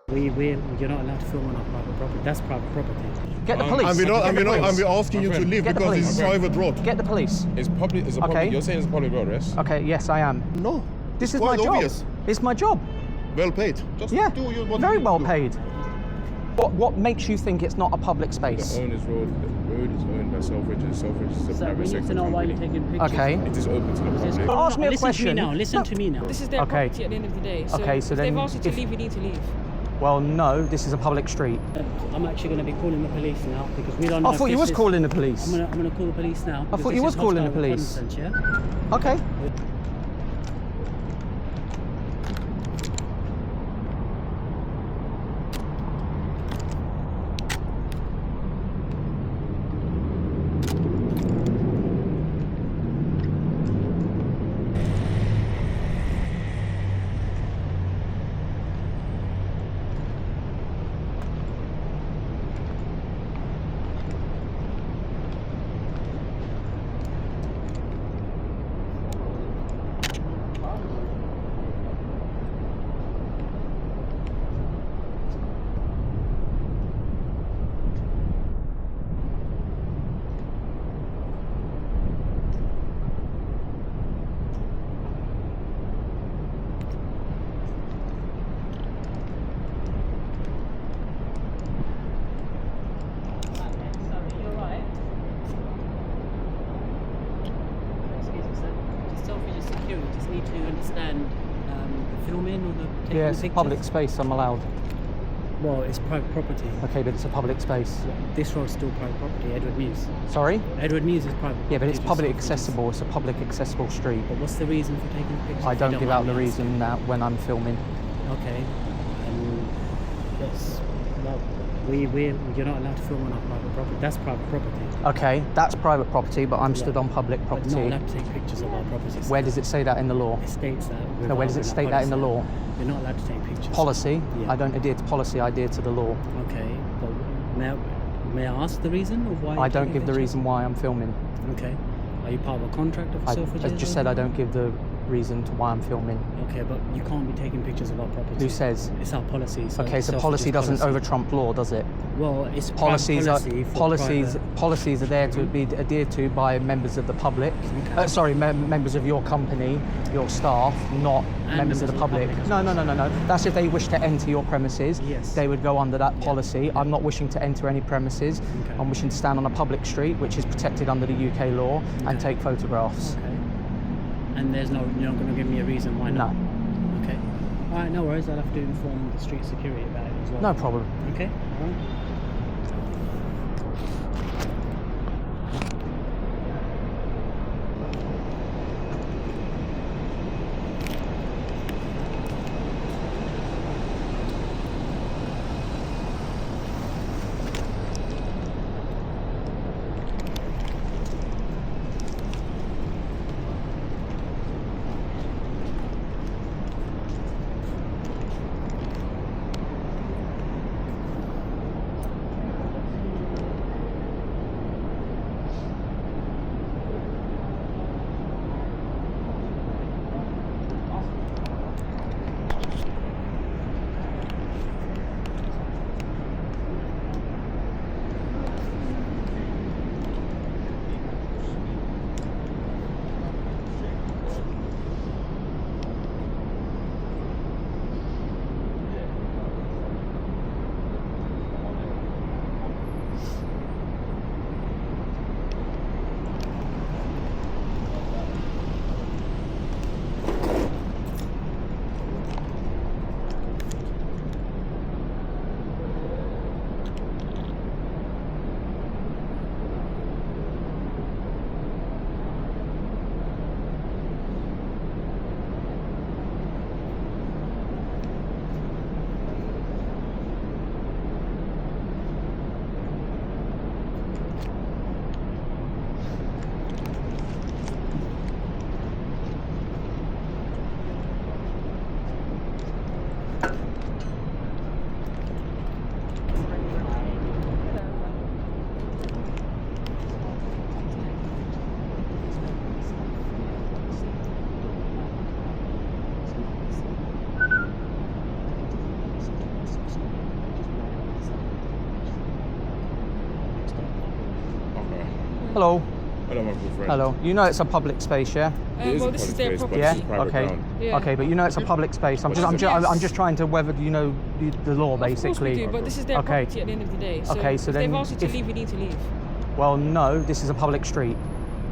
You're not allowed to film on our private property. That's private property. Get the police. And we're asking you to leave because it's private road. Get the police. It's public. It's a public. You're saying it's a public road, yes? Okay, yes, I am. No. This is quite my job. obvious. It's my job. Well paid. Just Yeah, do what very you well do. paid. What makes you think it's not a public space? The owner's road. The road is owned by Selfridge. Selfridge is a So we private need sector to know why you're company. taking pictures. Okay. It is open to the public. Ask me a Listen question. to me now. Listen to me now. This is their Okay. property at the end of the day. So, Okay, so if then they've asked you to if- leave, you need to leave. Well, no, this is a public street. I'm actually going to be calling the police now because we don't know. I thought you was calling the police. I'm going to call the police now. because thought you this was is calling the hostile police. content, yeah? Okay. Just need to understand the filming or the taking Yeah, it's a pictures. public space. I'm allowed. Well, it's private property. Okay, but it's a public space. This road's still private property. Edward Mews. Sorry? Edward Mews is private. Yeah, but it's property, public just so- accessible. It's a public accessible street. But what's the reason for taking pictures? I if you don't give out mind the me reason that when I'm filming. asking? Okay. Yes. Well, you're not allowed to film on our private property. That's private property. Okay, that's private property, but I'm stood Yeah. on public But not property. allowed to take pictures of our properties. Where does it say that in the law? It states that. No, where does it state that in the law? You're not allowed to take pictures. Policy? Yeah. I don't adhere to policy, I adhere to the law. Okay, but may I ask the reason of why? I you're don't taking give the pictures? reason why I'm filming. Okay. Are you part of a contract of I Selfridges? just said I don't give the reason to why I'm filming. Okay, but you can't be taking pictures of our property. Who says? It's our policy. So Okay, so Selfridges policy doesn't policy. over trump law, does it? Well, it's Policies are policy for policies private. are there to be adhered to by members of the public. Sorry, members of your company, your staff, not members of the public. as No, well. no. That's if they wish to enter your premises. Yes. They would go under that policy. I'm not wishing to enter any premises. Okay. I'm wishing to stand on a public street, which is protected under the UK law, and take photographs. Okay. And you're not going to give me a reason why not? No. Okay. All right, no worries. I'll have to inform the street security about it as well. No problem. Okay. All right. Hello. Hello, my good friend. Hello. You know it's a public space, yeah? It is Well, a this is public their space, but property. Yeah. this is private Okay. ground. Yeah. Okay, but you know it's a public space. I'm just I'm just trying to whether you know the law Of course we basically. do, but this is their Okay. property at the end of the day. So Okay, so if then they've asked you to if- leave, you need to leave. Well, no, this is a public street.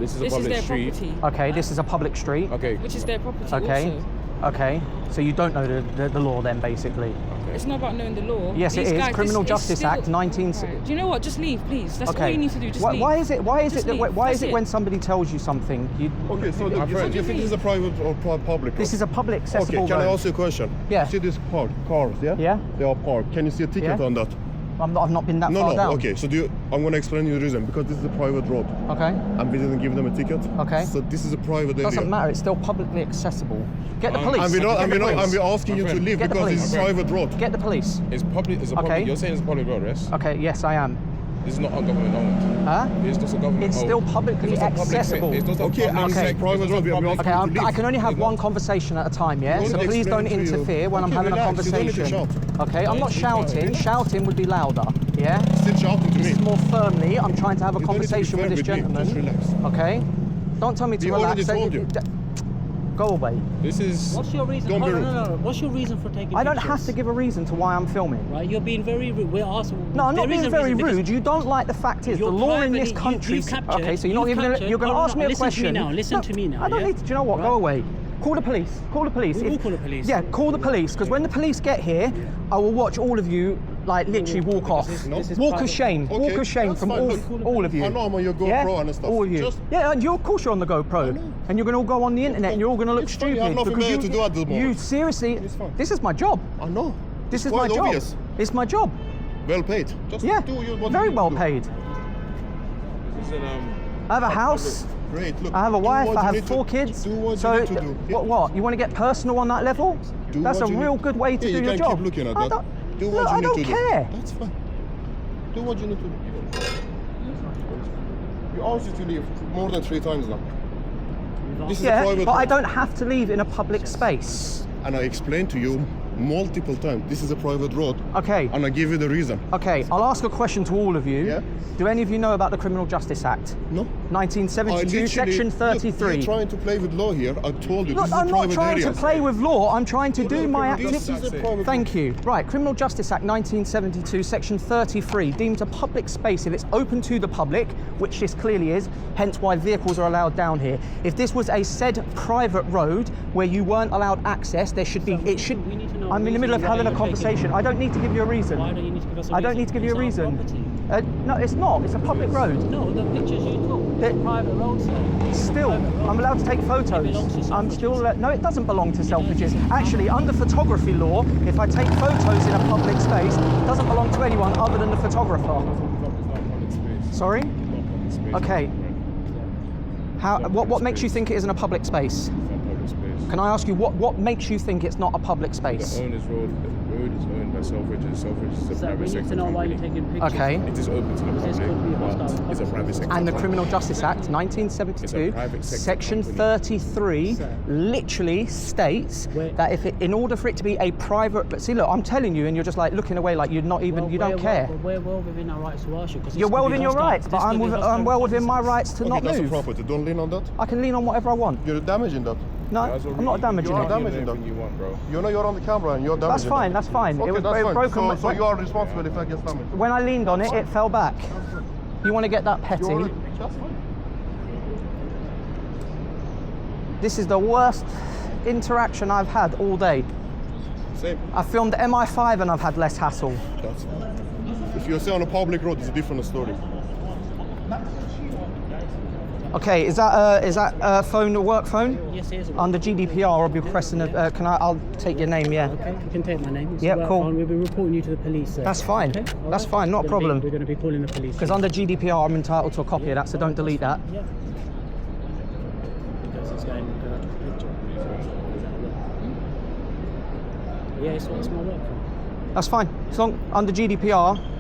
This is a This is public their street. property, Okay, this is a public street. Okay. which is their property Okay. also. Okay. So you don't know the law then basically. It's not about knowing the law. Yes, These it is. guys, Criminal this is Justice still- Act 19. Right. Do you know what? Just leave, please. That's all you need to do. Just why, leave. why is it? Why is Just it that? leave. Why That's is it it. when somebody tells you something? You, Okay, so do you think this is a private or public? this is a public accessible Okay, can I road. ask you a question? Yeah. See this cars, yeah? Yeah. They are parked. Can you see a ticket Yeah. on that? I've not been that No, far no. down. Okay, so I'm going to explain you the reason. Because this is a private road. Okay. And we didn't give them a ticket. Okay. So this is a private area. Doesn't matter. It's still publicly accessible. Get the police. And we're asking you to leave Get the because it's a police. private road. Get the police. It's public. It's a Okay. public. You're saying it's a public road, yes? Okay. Yes, I am. This is not a government owned. Huh? It's just a government. It's still publicly It's just a public accessible. It's just a Okay, public and sector. it's private It's just road. a We are public- asking Okay, you to leave. I can only have one conversation at a time, yeah? You So want to please don't explain to you. interfere when I'm Okay, having a relax, you don't need to conversation. shout. Okay, I'm not shouting. Shouting would be louder, yeah? Still shouting to This me. is more firmly. I'm trying to have a You don't need to be conversation with fair this with me. Just gentleman. relax. Okay? Don't tell me to We relax. already told you. Go away. This is. What's your reason? Don't be Hold on, rude. no. What's your reason for taking I don't pictures? have to give a reason to why I'm filming. Right, you're being very rude. We're asking. No, I'm not there is being a very reason, because rude. You don't like the fact is the you're law in this privately- country. you've captured- Okay, so you're not you've even. captured- You're going to hold on, ask me a listen to me question. now, listen to me now, I don't yeah? need to. Do you know what? Right. Go away. Call the police. Call the police. We will call the police. Yeah, call the police. Because when the police get here, I will watch all of you like literally walk off. this is Walk of private. shame. Okay, Walk of shame that's from fine. all of you. I know I'm on your GoPro yeah? and stuff. All of you. Just- Yeah, and of course you're on the GoPro. know. And you're going to all go on the internet and you're all going to look It's fine, stupid. I have nothing because better you, to do at the moment. You seriously, It's fine. this is my job. I know. This It's is my quite job. obvious. It's my job. Well paid. Just Yeah, do what very you need well to do. paid. This is an, I have a house. Great. Look. I have a do wife, what I you have need 4 to- kids. Do what so you need to do. Yeah. what? You want to get personal on that level? Do That's a what you real need- good way to Yeah, do you your can job. keep looking at I that. don't, Do look, what you I need don't to do. care. That's fine. Do what you need to do. You asked you to leave more than 3 times now. This is a Yeah, private but I road. don't have to leave in a public space. And I explained to you multiple times, this is a private road. Okay. And I give you the reason. Okay, I'll ask a question to all of you. Yeah. Do any of you know about the Criminal Justice Act? No? 1972, Section 33. Look, you're trying to play with law here. I told you, Look, this is a I'm not private trying area. to play with law. I'm trying to do Look, my this activity. is a private Thank you. Right, Criminal Justice Act 1972, Section 33 deems a public space if it's open to the public, which this clearly is, hence why vehicles are allowed down here. If this was a said private road where you weren't allowed access, there should be, it should, we need to know I'm in the middle of why having a you're taking- conversation. I don't need to give you a reason. Why don't you need to give us a I don't reason? need to give you a It's our reason. property. No, it's not. It's a public road. No, the pictures you took. The- It's a private road, sir. Still, Private road. I'm allowed to take belongs photos. to I'm Selfridges. still, no, it doesn't belong to Selfridges. Actually, under photography law, if I take photos in a public space, it doesn't belong to anyone other than the photographer. it's not public space. Sorry? It's not public space. Okay. What makes you think it isn't a public space? It's not public space. Can I ask you what makes you think it's not a public space? The owner's road. The road is owned by Selfridges. Selfridges is a So we private need sector to know why you're company. taking pictures. Okay. It is open to the This could be public, hostile but it's a private sector. And the company. Criminal Justice Act, It's a 1972, private sector Section company. 33, literally states Where- that in order for it to be a private, but see, look, I'm telling you, and you're just like looking away, like you're not even, Well, you don't care. We're well within our rights to ask you. 'cause this You're well could be within your hostile- rights, but this could be I'm hostile well within my policies. rights to Okay, not that's a move. property. Don't lean on that. I can lean on whatever I want. You're damaging that. No, That's I'm not damaging You are it. damaging anything that. you want, bro. You know you're on the camera and you're damaging That's fine. that. That's fine. Okay, It was that's fine. broken. So you are responsible if that gets damaged. When I leaned on it, it fell back. You want to get that petty? You're, that's fine. This is the worst interaction I've had all day. Same. I filmed MI5 and I've had less hassle. That's fine. If you're say on a public road, it's a different story. Okay, is that a phone, a work phone? Yes, it is. Under GDPR, I'll be pressing. I'll take your name. Yeah. Okay, you can take my name. It's Yeah, a work cool. phone. We'll be reporting you to the police. Sir. That's fine. Okay? All That's right? fine, not a problem. We're going to be calling the police. Because under GDPR, I'm entitled to a copy of that, so don't delete that. Yeah. Because it's going to go to the picture. Yeah, it's my work phone. That's fine. As long under GDPR.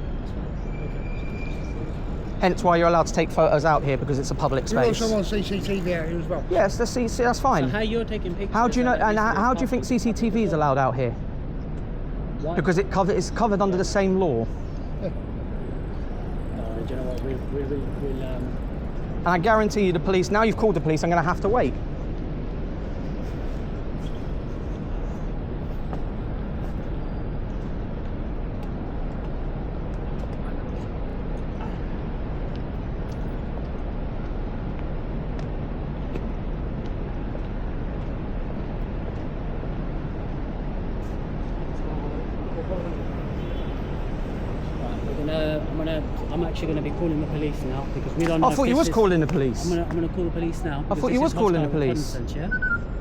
Hence why you're allowed to take photos out here because it's a public You're space. also on CCTV out here as well. Yes, that's fine. So how you're taking pictures? How do you know? and And this is how do you think CCTV is allowed out here? Why? Because it's covered under the same law. Do you know what? We'll And I guarantee you the police, now you've called the police, I'm going to have to wait. I'm actually going to be calling the police now because we don't know. I thought you was calling the police. I'm going to call the police now. I thought you was calling the police. Yeah?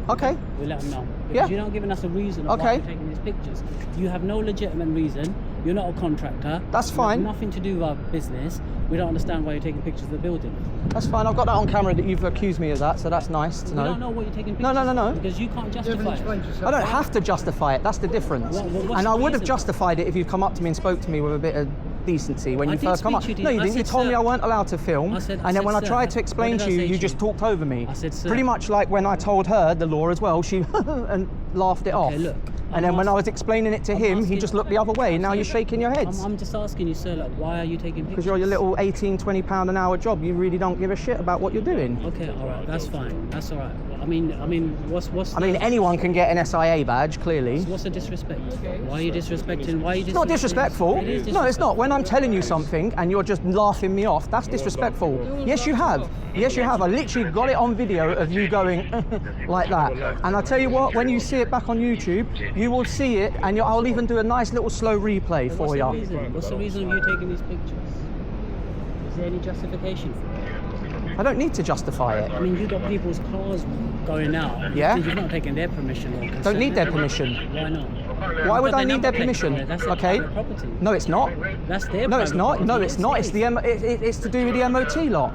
Okay. We'll let them know. Because Yeah. you're not giving us a reason of why you're taking these pictures. You have no legitimate reason. You're not a contractor. That's fine. You have nothing to do with our business. We don't understand why you're taking pictures of the building. That's fine. I've got that on camera that you've accused me of that, so that's nice to know. We don't know what you're taking pictures No. of because you can't justify it. I don't have to justify it. That's the difference. What's And the I would have reason? justified it if you'd come up to me and spoke to me with a bit of decency when I you did first come up. speak to you, No, you I didn't. You said, told me sir. I weren't allowed to film, I said, and then when I sir. tried to explain What did to I you, say you to just you? talked over me. I said, sir. Pretty much like when I told her, the law as well, she and laughed it off. look, And then when I was explaining it to him, he just looked the other way. Now you're shaking your heads. I'm just asking you, sir, like, why are you taking pictures? Because you're your little 18, 20 pound an hour job. You really don't give a shit about what you're doing. Okay, all right, that's fine. That's all right. I mean, what's? I mean, anyone can get an SIA badge, clearly. What's the disrespect? Why are you disrespecting? Why are you disrespecting? It's not disrespectful. It is No, it's not. When I'm telling you something and you're just laughing me off, that's disrespectful. Yes, you have. Yes, you have. I literally got it on video of you going like that. And I tell you what, when you see it back on YouTube, you will see it, and I'll even do a nice little slow replay for What's you. the reason? What's the reason of you taking these pictures? Is there any justification for it? I don't need to justify it. I mean, you got people's cars going out. Yeah. You've not taken their permission or consent. Don't need their permission. Why not? Why would But I their need their number plates on permission? there, that's their Okay. private property. No, it's not. That's their No, it's private not. property. No, it's Yes, not. it It's is. it's to do with the MOT lot.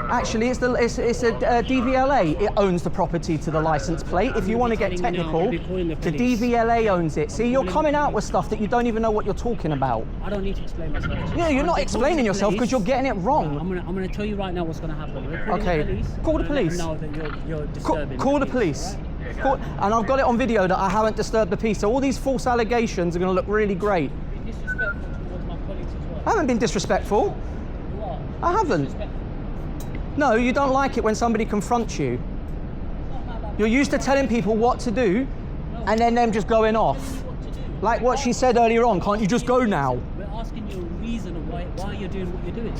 Actually, it's a DVLA. It owns the property to the license plate. If you want to get telling you now, technical, I'll be calling the the police. DVLA owns it. See, you're coming out with stuff that you don't even know what you're talking about. I don't need to explain myself. Yeah, you're not explaining yourself because you're getting it wrong. I'm gonna tell you right now what's gonna happen. We're calling Okay, the police. call the We're gonna let police. them know that you're disturbing. Call the police. alright? And I've got it on video that I haven't disturbed the peace. So all these false allegations are going to look really great. Be disrespectful towards my colleagues as well. I haven't been disrespectful. You are. I haven't. Disrespectful. No, you don't like it when somebody confronts you. You're used to telling people what to do and then them just going off. What to do. Like what she said earlier on, can't you just go now? We're asking you a reason of why you're doing what you're doing.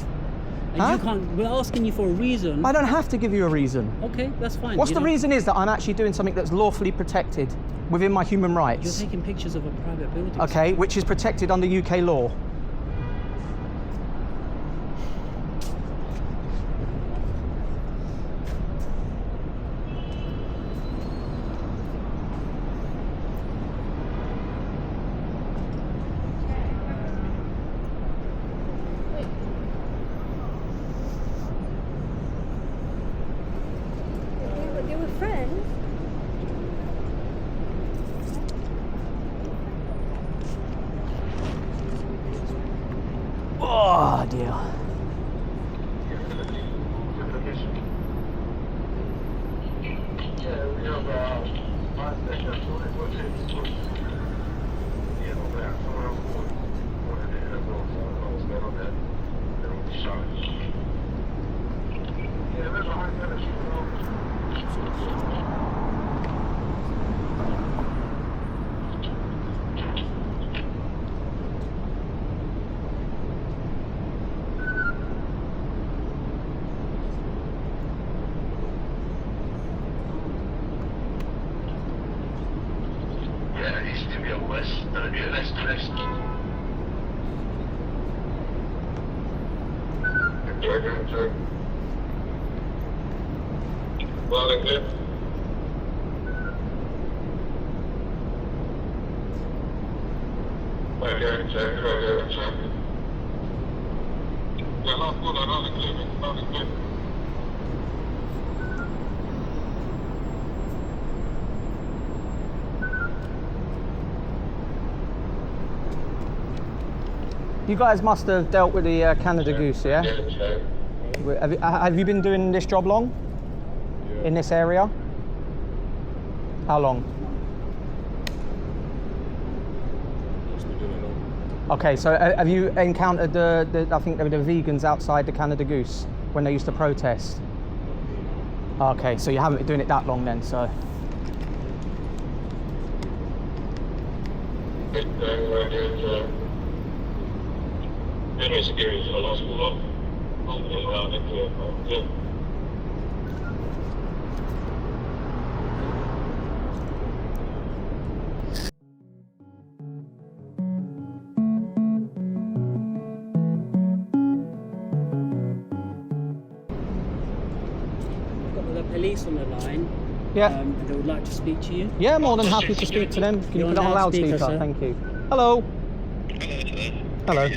And Huh? you can't. We're asking you for a reason. I don't have to give you a reason. Okay, that's fine. What's You the don't- reason is that I'm actually doing something that's lawfully protected within my human You're rights, taking pictures of a private building. okay, which is protected under UK law. They were friends. Oh dear. Yeah, it used to be a west, it'll be an escalation. Check. Loud and clear. Okay, check. Yeah, loud and clear. You guys must have dealt with the Canada Goose, yeah? Check. Have you been doing this job long? Yeah. In this area? How long? Just beginning of. Okay, so have you encountered I think there were the vegans outside the Canada Goose? when they used to protest? Okay, so you haven't been doing it that long then, so. The police on the line. Yeah. They would like to speak to you. Yeah, more than happy to speak to them. Can you You're put it on on loudspeaker, loudspeaker? sir. Thank you. Hello. Hello.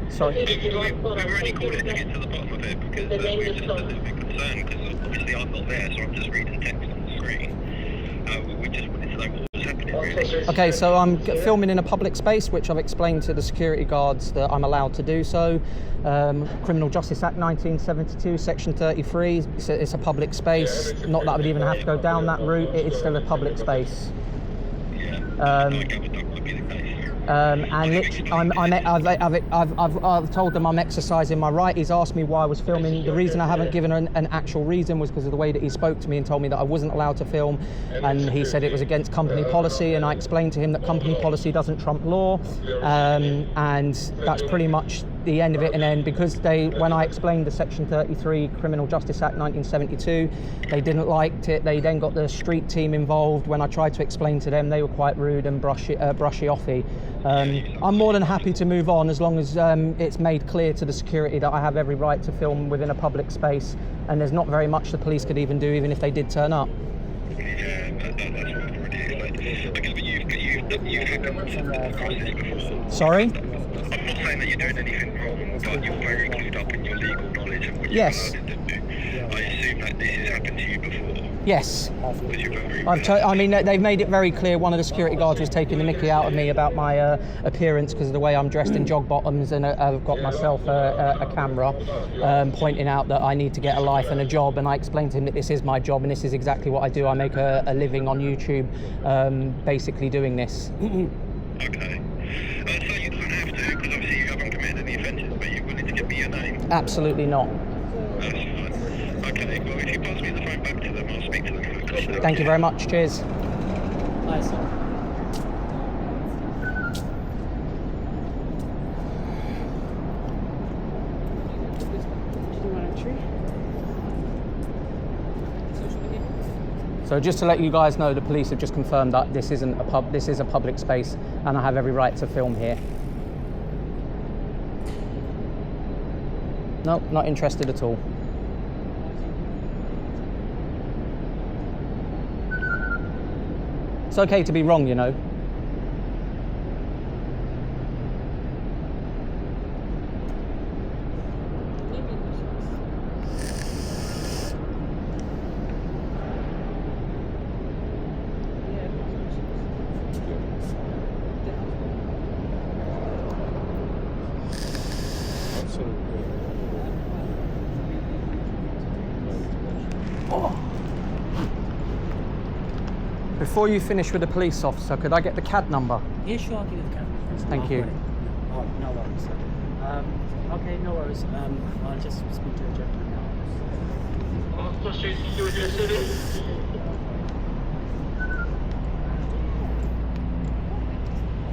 Sorry. We've already called it to get to the bottom of it because we're just a little bit concerned because obviously I'm not there, so I'm just reading text on the screen. We just wanted to know what was happening really. Okay, so I'm filming in a public space, which I've explained to the security guards that I'm allowed to do so. Criminal Justice Act 1972, Section 33. It's a public space. Not that I would even have to go down that route. It is still a public space. And literally, I've told them I'm exercising my right. He's asked me why I was filming. The reason I haven't given an actual reason was because of the way that he spoke to me and told me that I wasn't allowed to film, and he said it was against company policy, and I explained to him that company policy doesn't trump law, and that's pretty much the end of it. And then because when I explained the Section 33 Criminal Justice Act 1972, they didn't like it. They then got the street team involved. When I tried to explain to them, they were quite rude and brushy-offy. I'm more than happy to move on as long as it's made clear to the security that I have every right to film within a public space, and there's not very much the police could even do, even if they did turn up. Yeah, that's what I've already explained. Because you've had them across this before. Sorry? I'm not saying that you're doing anything wrong, but you're very clued up in your legal knowledge of what you're allowed to do. I assume that this has happened to you before. Yes. Because you're very I mean, they've made it very clear. One of the security guards was taking the mickey out of me about my appearance because of the way I'm dressed in jog bottoms, and I've got myself a camera, pointing out that I need to get a life and a job. And I explained to him that this is my job and this is exactly what I do. I make a living on YouTube, basically doing this. Okay. So you don't have to, because obviously you haven't committed any offences, but you're willing to give me your name. Absolutely not. That's fine. Okay, well if you pass me the phone back to them, I'll speak to them. Thank you very much. Cheers. Hi, sir. So just to let you guys know, the police have just confirmed that this isn't a pub. This is a public space, and I have every right to film here. No, not interested at all. It's okay to be wrong, you know. Before you finish with the police officer, could I get the CAD number? Yeah, sure, I'll give you the camera. Thank you. Oh, no worries, sir. Okay, no worries. I'll just speak to the gentleman now. I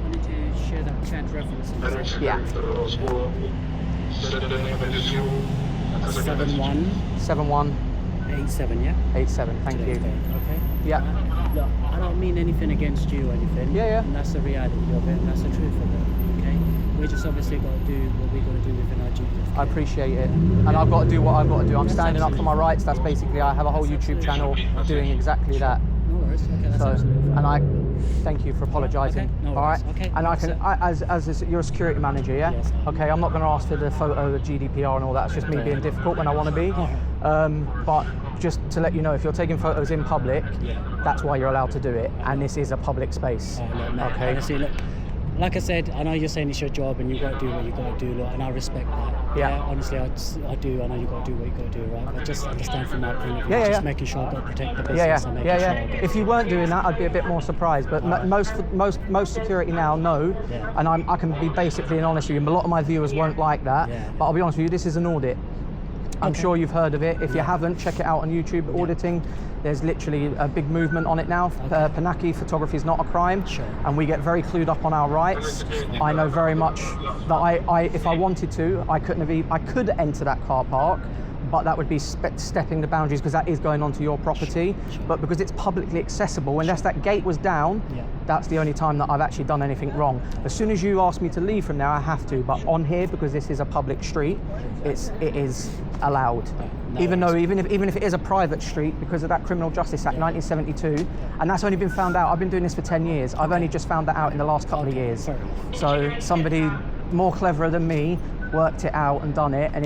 wanted to share that CAD reference. Yeah. 7187, yeah? 7187, thank Today's you. date, okay? Yeah. Look, I don't mean anything against you or anything. Yeah, yeah. And that's the reality of it, and that's the truth of it, okay? We just obviously got to do what we're going to do within our duties. I appreciate it. And I've got to do what I've got to do. I'm standing up for my rights. That's basically, I have a whole YouTube channel doing exactly that. No worries, okay, that's So, absolutely fine. and I thank you for apologising. Okay, no all right. worries. Okay, And I sir. can, you're a security manager, yeah? Yes. Okay. I'm not going to ask for the photo, the GDPR, and all that. It's just me being difficult when I want to be. But just to let you know, if you're taking photos in public, that's why you're allowed to do it. And this is a public space. Look, mate, Okay. honestly, look, like I said, I know you're saying it's your job and you've got to do what you've got to do, look, and I respect that. Yeah. Honestly, I do. I know you've got to do what you've got to do, right? But just understand from my point of view, Yeah, just yeah. making sure I've got to protect the business Yeah, and yeah, making yeah, sure yeah. I've got If you weren't doing that, I'd be a bit more surprised. But most security now know, and I can be basically honest with you. A lot of my viewers won't like that. Yeah. But I'll be honest with you, this is an audit. I'm sure you've heard of it. If you haven't, check it out on YouTube, Auditing. There's literally a big movement on it now. PINAC, photography is not a crime. Sure. And we get very clued up on our rights. I know very much that if I wanted to, I could enter that car park, but that would be stepping the boundaries because that is going onto your property. Sure. But because it's publicly accessible, unless that gate was down, that's the only time that I've actually done anything wrong. As soon as you ask me to leave from there, I have to. But on here, because this is a public street, it is allowed. No even worries. if it is a private street, because of that Criminal Justice Act 1972, and that's only been found out. I've been doing this for 10 years. I've only just found that out in the last couple of years. Fair enough. So somebody more cleverer than me worked it out and done it, and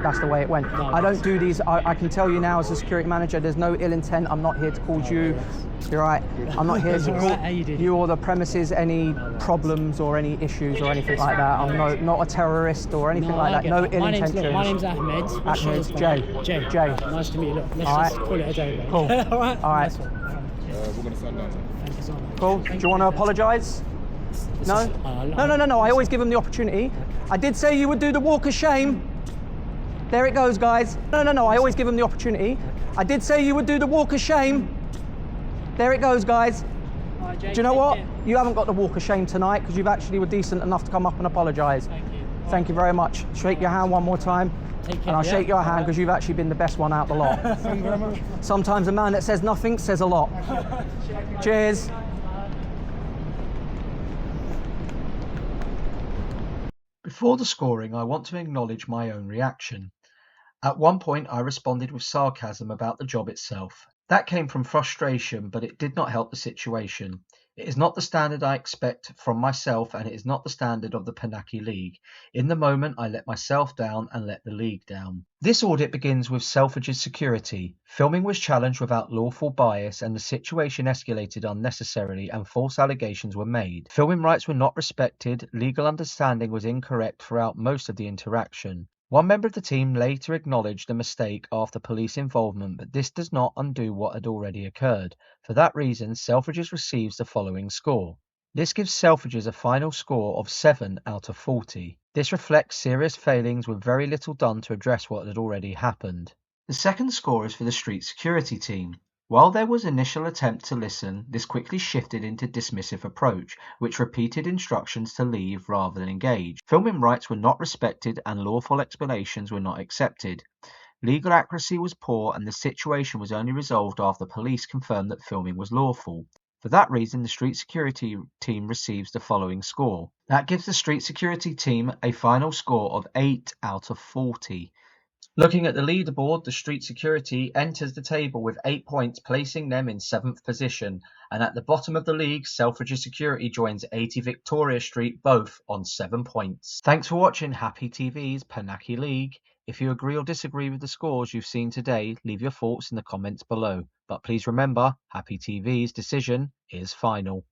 that's the way it went. No, I don't do these. I can tell you now as a security manager, there's no ill intent. I'm not here to cause you. You're right. I'm not here to All cause right, how you doing? you or the premises any problems or any issues or anything like that. I'm not a terrorist or anything like I that. get No that. ill My name's intentions. Ahmed. What's Ahmed, yours, Jay. mate? Jay. Jay. Nice to meet you. Look, let's All just right. call it a day, mate. Cool. All right. All right. Nice one. We're gonna stand down. Thank you so much. Cool. Do you want to apologise? No? No. I always give them the opportunity. I did say you would do the walk of shame. There it goes, guys. No. I always give them the opportunity. I did say you would do the walk of shame. There it goes, guys. All right, Jay, Do you know take what? care. You haven't got the walk of shame tonight because you've actually were decent enough to come up and apologise. Thank you. Thank you very much. Shake your hand one more time. Take care. And I'll yeah? shake your hand because you've actually been the best one out the lot. Thank you very much. Sometimes a man that says nothing says a lot. Cheers. Before the scoring, I want to acknowledge my own reaction. At one point, I responded with sarcasm about the job itself. That came from frustration, but it did not help the situation. It is not the standard I expect from myself, and it is not the standard of the PINAC League. In the moment, I let myself down and let the league down. This audit begins with Selfridge's security. Filming was challenged without lawful bias, and the situation escalated unnecessarily, and false allegations were made. Filming rights were not respected, legal understanding was incorrect throughout most of the interaction. One member of the team later acknowledged the mistake after police involvement, but this does not undo what had already occurred. For that reason, Selfridges receives the following score. This gives Selfridges a final score of 7 out of 40. This reflects serious failings with very little done to address what had already happened. The second score is for the street security team. While there was initial attempt to listen, this quickly shifted into dismissive approach, which repeated instructions to leave rather than engage. Filming rights were not respected and lawful explanations were not accepted. Legal accuracy was poor and the situation was only resolved after police confirmed that filming was lawful. For that reason, the street security team receives the following score. That gives the street security team a final score of 8 out of 40. Looking at the leaderboard, the street security enters the table with 8 points, placing them in 7th position. And at the bottom of the league, Selfridges Security joins 80 Victoria Street, both on 7 points. Thanks for watching Happy TV's PINAC League. If you agree or disagree with the scores you've seen today, leave your thoughts in the comments below. But please remember, Happy TV's decision is final.